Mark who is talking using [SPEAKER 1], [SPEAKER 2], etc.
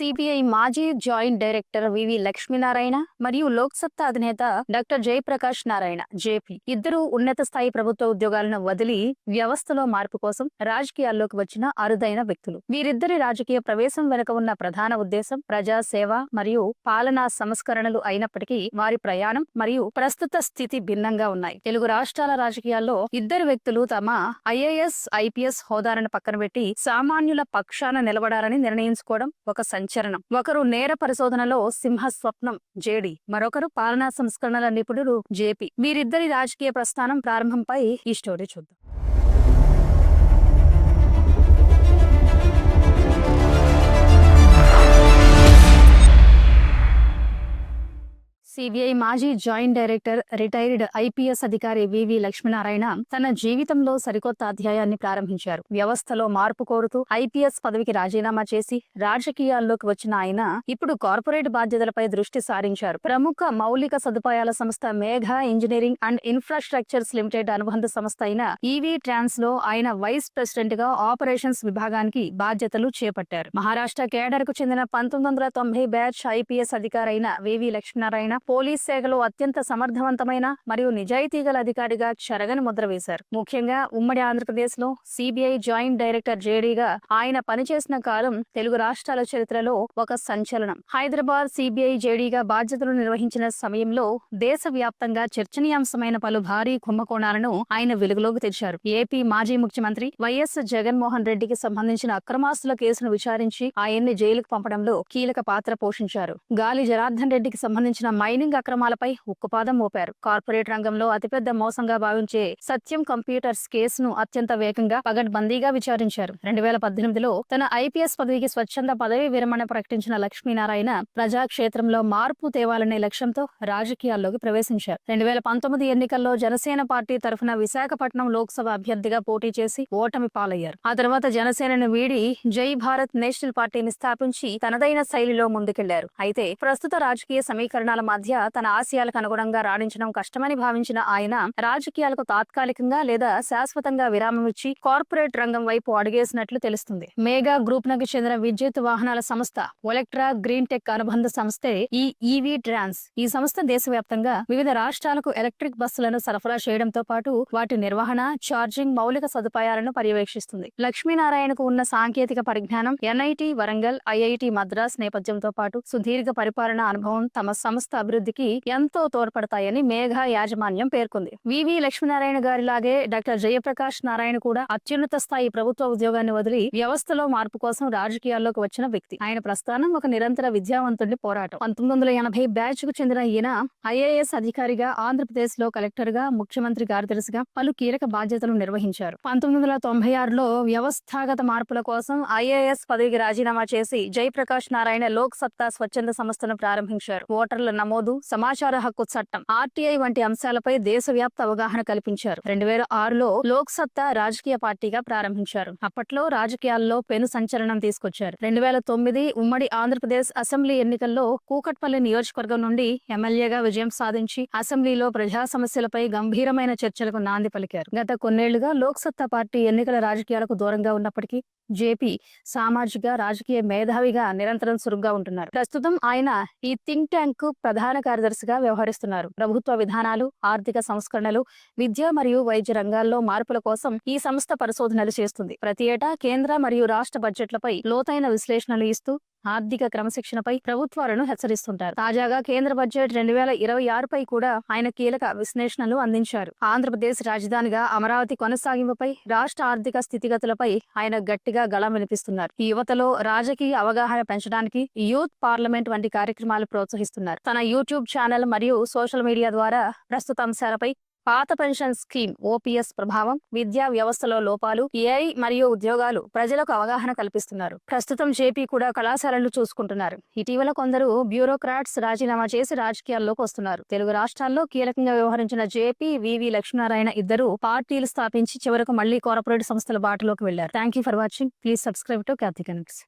[SPEAKER 1] CBI మాజీ joint director వివి లక్ష్మీనారాయణ మరియు లోక్సత్తా అధినేత డాక్టర్ జయప్రకాష్ నారాయణ జేపీ ఇద్దరు ఉన్నత స్థాయి ప్రభుత్వ ఉద్యోగాలను వదిలి వ్యవస్థలో మార్పు కోసం రాజకీయాల్లోకి వచ్చిన అరుదైన వ్యక్తులు. వీరిద్దరి రాజకీయ ప్రవేశం వెనుక ఉన్న ప్రధాన ఉద్దేశం ప్రజా సేవ మరియు పాలనా సంస్కరణలు అయినప్పటికీ వారి ప్రయాణం మరియు ప్రస్తుత స్థితి భిన్నంగా ఉన్నాయి. తెలుగు రాష్ట్రాల రాజకీయాల్లో ఇద్దరు వ్యక్తులు తమ ఐఏఎస్ ఐపీఎస్ హోదాలను పక్కన పెట్టి సామాన్యుల పక్షాన నిలబడాలని నిర్ణయించుకోవడం ఒక సంచలనం. ఒకరు నేర పరిశోధనలో సింహస్వప్నం జేడి, మరొకరు పాలనా సంస్కరణల నిపుణుడు జేపీ. వీరిద్దరి రాజకీయ ప్రస్థానం ప్రారంభంపై ఈ స్టోరీ చూద్దాం. సిబిఐ మాజీ జాయింట్ డైరెక్టర్ రిటైర్డ్ ఐపీఎస్ అధికారి వివి లక్ష్మీనారాయణ తన జీవితంలో సరికొత్త అధ్యాయాన్ని ప్రారంభించారు. వ్యవస్థలో మార్పు కోరుతూ ఐపీఎస్ పదవికి రాజీనామా చేసి రాజకీయాల్లోకి వచ్చిన ఆయన ఇప్పుడు కార్పొరేట్ బాధ్యతలపై దృష్టి సారించారు. ప్రముఖ మౌలిక సదుపాయాల సంస్థ Megha engineering and infrastructures limited అనుబంధ సంస్థ అయిన ఈవీ ట్రాన్స్ లో ఆయన వైస్ ప్రెసిడెంట్ గా ఆపరేషన్స్ విభాగానికి బాధ్యతలు చేపట్టారు. మహారాష్ట్ర కేడర్ కు చెందిన 1990 బ్యాచ్ ఐపీఎస్ అధికారైన వివి లక్ష్మీనారాయణ పోలీస్ శాఖలో అత్యంత సమర్థవంతమైన మరియు నిజాయితీ గల అధికారిగా చెరగని ముద్ర వేశారు. ముఖ్యంగా ఉమ్మడి ఆంధ్రప్రదేశ్ లో సిబిఐ జాయింట్ డైరెక్టర్ జేడీగా ఆయన పనిచేసిన కాలం తెలుగు రాష్ట్రాల చరిత్రలో ఒక సంచలనం. హైదరాబాద్ సిబిఐ జేడీగా బాధ్యతలు నిర్వహించిన సమయంలో దేశవ్యాప్తంగా చర్చనీయాంశమైన పలు భారీ కుంభకోణాలను ఆయన వెలుగులోకి తెచ్చారు. ఏపీ మాజీ ముఖ్యమంత్రి వైఎస్ జగన్మోహన్ రెడ్డికి సంబంధించిన అక్రమాస్తుల కేసును విచారించి ఆయన్ని జైలుకు పంపడంలో కీలక పాత్ర పోషించారు. గాలి జనార్దన్ రెడ్డికి సంబంధించిన మైనింగ్ అక్రమాలపై ఉక్కుపాదం మోపారు. కార్పొరేట్ రంగంలో అతిపెద్ద మోసంగా భావించే సత్యం కంప్యూటర్స్ కేసును అత్యంత వేగంగా పగడ్బందీగా విచారించారు. 2018లో తన ఐపీఎస్ పదవికి స్వచ్ఛంద పదవి విరమణ ప్రకటించిన లక్ష్మీనారాయణ ప్రజాక్షేత్రంలో మార్పు తేవాలనే లక్ష్యంతో రాజకీయాల్లోకి ప్రవేశించారు. 2019 ఎన్నికల్లో జనసేన పార్టీ తరఫున విశాఖపట్నం లోక్సభ అభ్యర్థిగా పోటీ చేసి ఓటమి పాలయ్యారు. ఆ తర్వాత జనసేనను వీడి జై భారత్ నేషనల్ పార్టీని స్థాపించి తనదైన శైలిలో ముందుకెళ్లారు. అయితే ప్రస్తుత రాజకీయ సమీకరణాల మధ్య తన ఆశయాలకు అనుగుణంగా రాణించడం కష్టమని భావించిన ఆయన రాజకీయాలకు తాత్కాలికంగా లేదా శాశ్వతంగా విరామం ఇచ్చి కార్పొరేట్ రంగం వైపు అడుగేసినట్లు తెలుస్తుంది. మేఘా గ్రూప్ కు చెందిన విద్యుత్ వాహనాల సంస్థ ఒలెక్ట్రా గ్రీన్ టెక్ అనుబంధ సంస్థే ఈ ఈవీ ట్రాన్స్. ఈ సంస్థ దేశవ్యాప్తంగా వివిధ రాష్ట్రాలకు ఎలక్ట్రిక్ బస్సులను సరఫరా చేయడంతో పాటు వాటి నిర్వహణ, ఛార్జింగ్, మౌలిక సదుపాయాలను పర్యవేక్షిస్తుంది. లక్ష్మీనారాయణకు ఉన్న సాంకేతిక పరిజ్ఞానం, ఎన్ఐటి వరంగల్, ఐఐటి మద్రాస్ నేపథ్యంతో పాటు సుదీర్ఘ పరిపాలనా అనుభవం తమ సంస్థ అభివృద్ధికి ఎంతో తోడ్పడతాయని మేఘా యాజమాన్యం పేర్కొంది. వివి లక్ష్మీనారాయణ గారిలాగే డాక్టర్ జయప్రకాష్ నారాయణ కూడా అత్యున్నత స్థాయి ప్రభుత్వ ఉద్యోగాన్ని వదిలి వ్యవస్థలో మార్పు కోసం రాజకీయాల్లోకి వచ్చిన వ్యక్తి. ఆయన ప్రస్థానం ఒక నిరంతర విద్యావంతుడి పోరాటం. 1980 బ్యాచ్ కు చెందిన ఈయన ఐఏఎస్ అధికారిగా, ఆంధ్రప్రదేశ్ లో కలెక్టర్ గా, ముఖ్యమంత్రి కార్యదర్శిగా పలు కీలక బాధ్యతలు నిర్వహించారు. 1996లో వ్యవస్థాగత మార్పుల కోసం ఐఏఎస్ పదవికి రాజీనామా చేసి జయప్రకాష్ నారాయణ లోక్ సత్తా స్వచ్ఛంద సంస్థను ప్రారంభించారు. ఓటర్ల నమోదు, సమాచార హక్కు చట్టం, ఆర్టీఐ వంటి అంశాలపై దేశవ్యాప్త అవగాహన కల్పించారు. 2006లో లోక్ సత్తా రాజకీయ పార్టీగా ప్రారంభించారు. అప్పట్లో రాజకీయాల్లో పెను సంచలనం తీసుకొచ్చారు. 2009 ఉమ్మడి ఆంధ్రప్రదేశ్ అసెంబ్లీ ఎన్నికల్లో కూకట్పల్లి నియోజకవర్గం నుండి ఎమ్మెల్యేగా విజయం సాధించి అసెంబ్లీలో ప్రజా సమస్యలపై గంభీరమైన చర్చలకు నాంది పలికారు. గత కొన్నేళ్లుగా లోక్ సత్తా పార్టీ ఎన్నికల రాజకీయాలకు దూరంగా ఉన్నప్పటికీ జేపీ సామాజిక, రాజకీయ మేధావిగా నిరంతరం చురుగ్గా ఉంటున్నారు. ప్రస్తుతం ఆయన ఈ థింక్ ట్యాంక్ కు ప్రధాన కార్యదర్శిగా వ్యవహరిస్తున్నారు. ప్రభుత్వ విధానాలు, ఆర్థిక సంస్కరణలు, విద్య మరియు వైద్య రంగాల్లో మార్పుల కోసం ఈ సంస్థ పరిశోధనలు చేస్తుంది. ప్రతి ఏటా కేంద్ర మరియు రాష్ట్ర బడ్జెట్లపై లోతైన విశ్లేషణలు ఇస్తూ ఆర్థిక క్రమశిక్షణపై ప్రభుత్వాలను హెచ్చరిస్తుంటారు. తాజాగా కేంద్ర బడ్జెట్ 2026పై కూడా ఆయన కీలక విశ్లేషణలు అందించారు. ఆంధ్రప్రదేశ్ రాజధానిగా అమరావతి కొనసాగింపుపై, రాష్ట్ర ఆర్థిక స్థితిగతులపై ఆయన గట్టిగా గళం వినిపిస్తున్నారు. ఈ యువతలో రాజకీయ అవగాహన పెంచడానికి యూత్ పార్లమెంట్ వంటి కార్యక్రమాలు ప్రోత్సహిస్తున్నారు. తన యూట్యూబ్ ఛానల్ మరియు సోషల్ మీడియా ద్వారా ప్రస్తుత అంశాలపై, పాత పెన్షన్ స్కీమ్, ఓపీఎస్ ప్రభావం, విద్యా వ్యవస్థలో లోపాలు, ఏఐ మరియు ఉద్యోగాలు ప్రజలకు అవగాహన కల్పిస్తున్నారు. ప్రస్తుతం జేపీ కూడా కళాశాలలు చూసుకుంటున్నారు. ఇటీవల కొందరు బ్యూరోక్రాట్స్ రాజీనామా చేసి రాజకీయాల్లోకి వస్తున్నారు. తెలుగు రాష్ట్రాల్లో కీలకంగా వ్యవహరించిన జేపీ, వివి లక్ష్మీనారాయణ ఇద్దరు పార్టీలు స్థాపించి చివరకు మళ్లీ కార్పొరేట్ సంస్థల బాటలోకి వెళ్లారు. Thank you for watching. Please subscribe to Khyati connects.